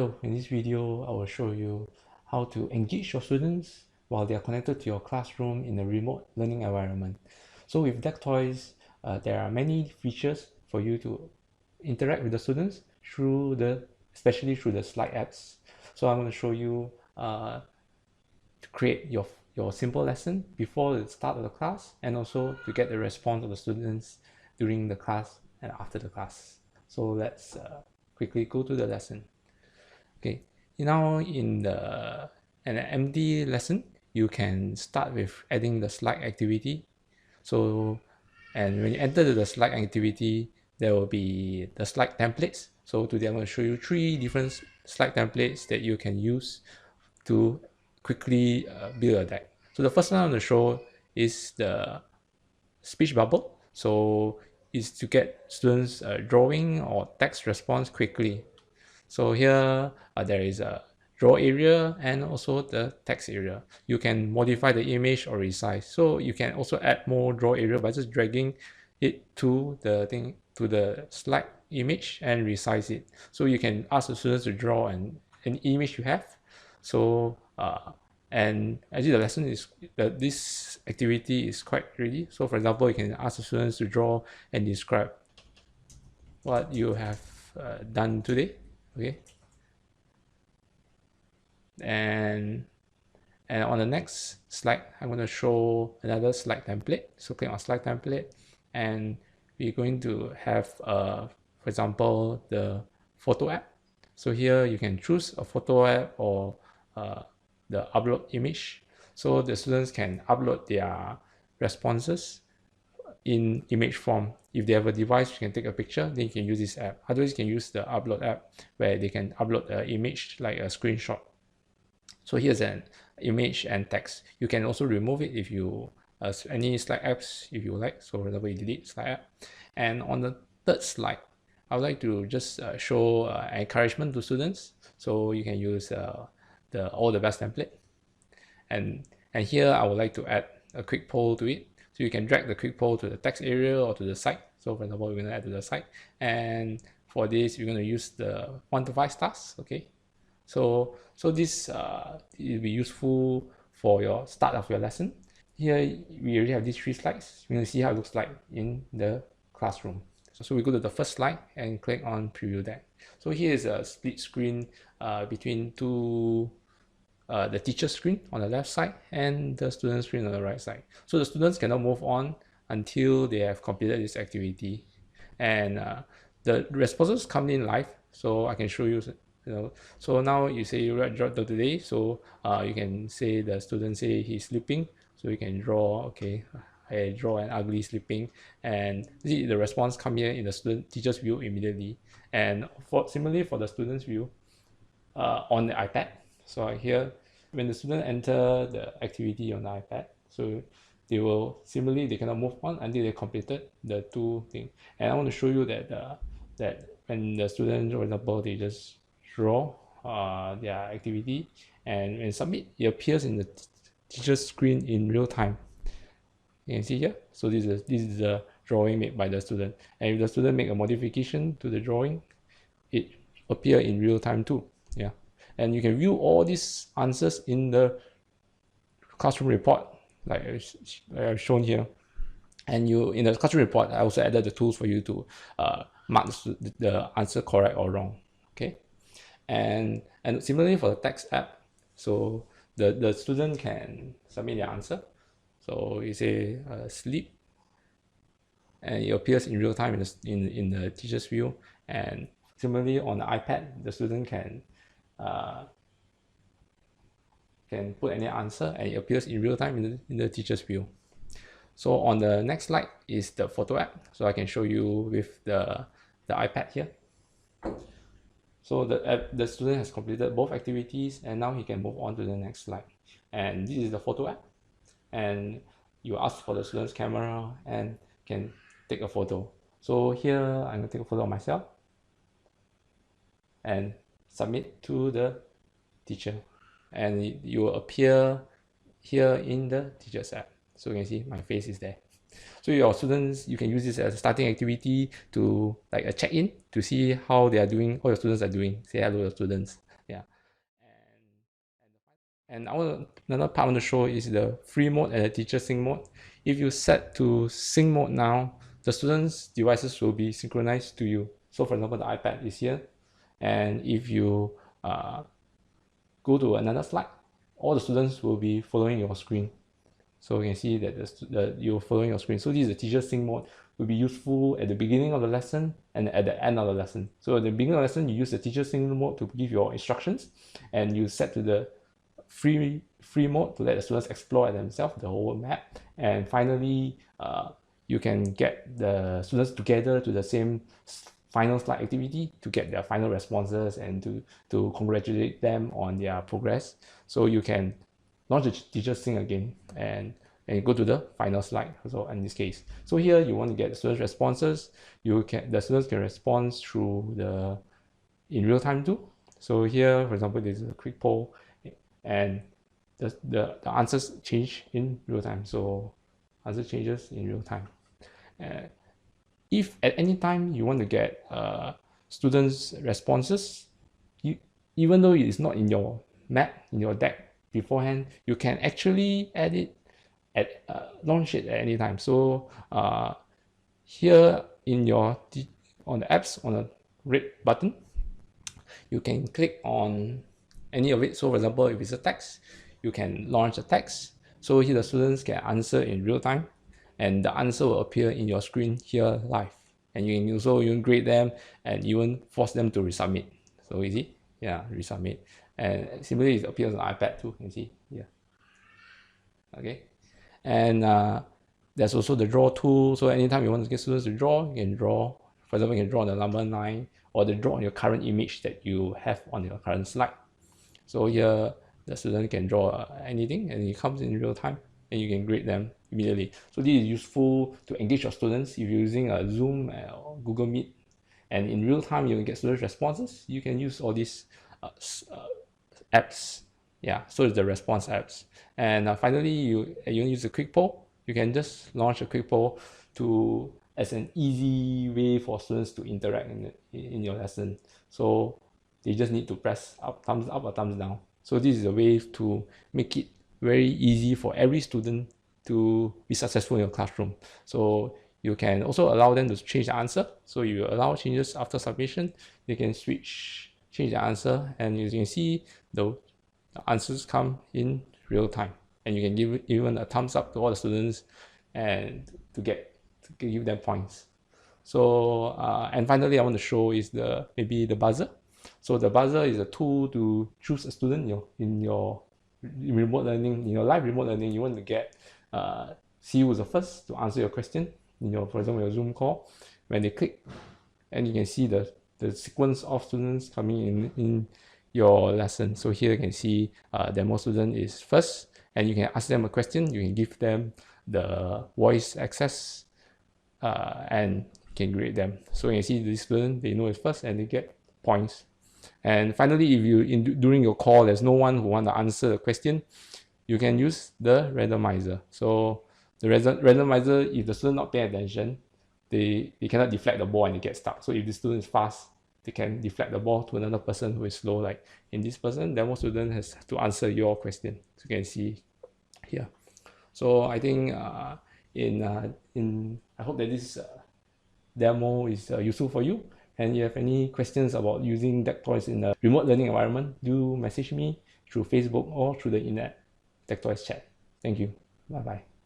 Hello, in this video I will show you how to engage your students while they are connected to your classroom in a remote learning environment. So with Deck.Toys, there are many features for you to interact with the students especially through the slide apps. So I'm going to show you to create your simple lesson before the start of the class, and also to get the response of the students during the class and after the class. So let's quickly go to the lesson. Okay, now in an empty lesson, you can start with adding the slide activity. So, and when you enter the slide activity, there will be the slide templates. So today I'm going to show you 3 different slide templates that you can use to quickly build a deck. So the first one I'm going to show is the speech bubble. So is to get students drawing or text response quickly. So here there is a draw area and also the text area. You can modify the image or resize. So you can also add more draw area by just dragging it to the slide image and resize it. So you can ask the students to draw an image you have. So and actually the lesson is that this activity is quite ready. So for example, you can ask the students to draw and describe what you have done today. Okay, and on the next slide I'm going to show another slide template. So click on slide template, and we're going to have for example the photo app. So here you can choose a photo app or the upload image, so the students can upload their responses in image form. If they have a device, you can take a picture, then you can use this app. Otherwise, you can use the upload app where they can upload an image like a screenshot. So here's an image and text. You can also remove it if you any slide apps if you like. So for example, you delete slide app. And on the third slide, I would like to just show encouragement to students. So you can use the all the best template. And here I would like to add a quick poll to it. So you can drag the quick poll to the text area or to the site. So for example, we're going to add to the site. And for this, we're going to use the 1 to 5 stars. Okay. So this will be useful for your start of your lesson. Here we already have these 3 slides. We're going to see how it looks like in the classroom. So we go to the first slide and click on preview deck. So here is a split screen between the teacher screen on the left side and the student screen on the right side. So the students cannot move on until they have completed this activity. And the responses come in live, so I can show you. So now you say you write draw today, so you can say the student say he's sleeping, so you can draw. Okay, I draw an ugly sleeping, and see the response come here in the teacher's view immediately. And similarly for the student's view on the iPad. So here, when the student enter the activity on the iPad, so they cannot move on until they completed the 2 things. And I want to show you that that when the student, for example, they just draw their activity, and when submit, it appears in the teacher's screen in real time. You can see here. So this is the drawing made by the student, and if the student make a modification to the drawing, it appear in real time too. Yeah, and you can view all these answers in the classroom report, like I've shown here. And in the classroom report, I also added the tools for you to mark the answer correct or wrong. Okay, and similarly for the text app, so the student can submit their answer. So you say sleep, and it appears in real time in the teacher's view. And similarly on the iPad, the student can put any answer, and it appears in real time in the teacher's view. So on the next slide is the photo app. So I can show you with the iPad here. So the student has completed both activities, and now he can move on to the next slide. And this is the photo app. And you ask for the student's camera and can take a photo. So here I'm going to take a photo of myself and submit to the teacher, and you will appear here in the teacher's app. So you can see my face is there. So your students, you can use this as a starting activity to like a check-in to see how they are doing, how your students are doing. Say hello to your students. Yeah. And another part I want to show is the free mode and the teacher sync mode. If you set to sync mode now, the students' devices will be synchronized to you. So for example, the iPad is here. And if you go to another slide, all the students will be following your screen. So you can see that you're following your screen. So this is the teacher sync mode. Will be useful at the beginning of the lesson and at the end of the lesson. So at the beginning of the lesson, you use the teacher sync mode to give your instructions, and you set to the free mode to let the students explore themselves the whole map. And finally, you can get the students together to the same final slide activity to get their final responses and to congratulate them on their progress. So you can launch the teacher sync again and go to the final slide. So in this case, so here you want to get the students' responses. The students can respond through in real time too. So here, for example, there's a quick poll, and the answers change in real time. So answer changes in real time. If at any time you want to get students' responses, even though it's not in your map, in your deck beforehand, you can actually add it launch it at any time. So here in on the apps, on the red button, you can click on any of it. So for example, if it's a text, you can launch a text. So here the students can answer in real time, and the answer will appear in your screen here live. And you can also even grade them and even force them to resubmit. So easy, yeah, resubmit. And similarly, it appears on iPad too. You can see here. Okay, and there's also the draw tool. So anytime you want to get students to draw, you can draw. For example, you can draw on the number 9, or the draw on your current image that you have on your current slide. So here, the student can draw anything, and it comes in real time, and you can grade them immediately. So this is useful to engage your students if you're using a Zoom or Google Meet, and in real time you can get students' responses. You can use all these apps. Yeah, so it's the response apps. And finally, you use a quick poll. You can just launch a quick poll as an easy way for students to interact in your lesson. So they just need to press thumbs up or thumbs down. So this is a way to make it very easy for every student to be successful in your classroom. So you can also allow them to change the answer. So you allow changes after submission. They can change the answer, and you can see the answers come in real time. And you can give even a thumbs up to all the students and to give them points. So and finally, I want to show is maybe the buzzer. So the buzzer is a tool to choose a student in your remote learning, in your live remote learning. You want to see who's the first to answer your question for example, your Zoom call. When they click, and you can see the sequence of students coming in your lesson. So here you can see demo student is first, and you can ask them a question. You can give them the voice access, and can grade them. So you can see this student, they know it's first, and they get points. And finally, if during your call there's no one who want to answer the question, you can use the randomizer. So the randomizer, if the student not paying attention, they cannot deflect the ball and they get stuck. So if the student is fast, they can deflect the ball to another person who is slow. Like in this person, demo student has to answer your question. So you can see here. So I think I hope that this demo is useful for you. And if you have any questions about using Deck.Toys in a remote learning environment, do message me through Facebook or through the internet Deck.Toys chat. Thank you. Bye bye.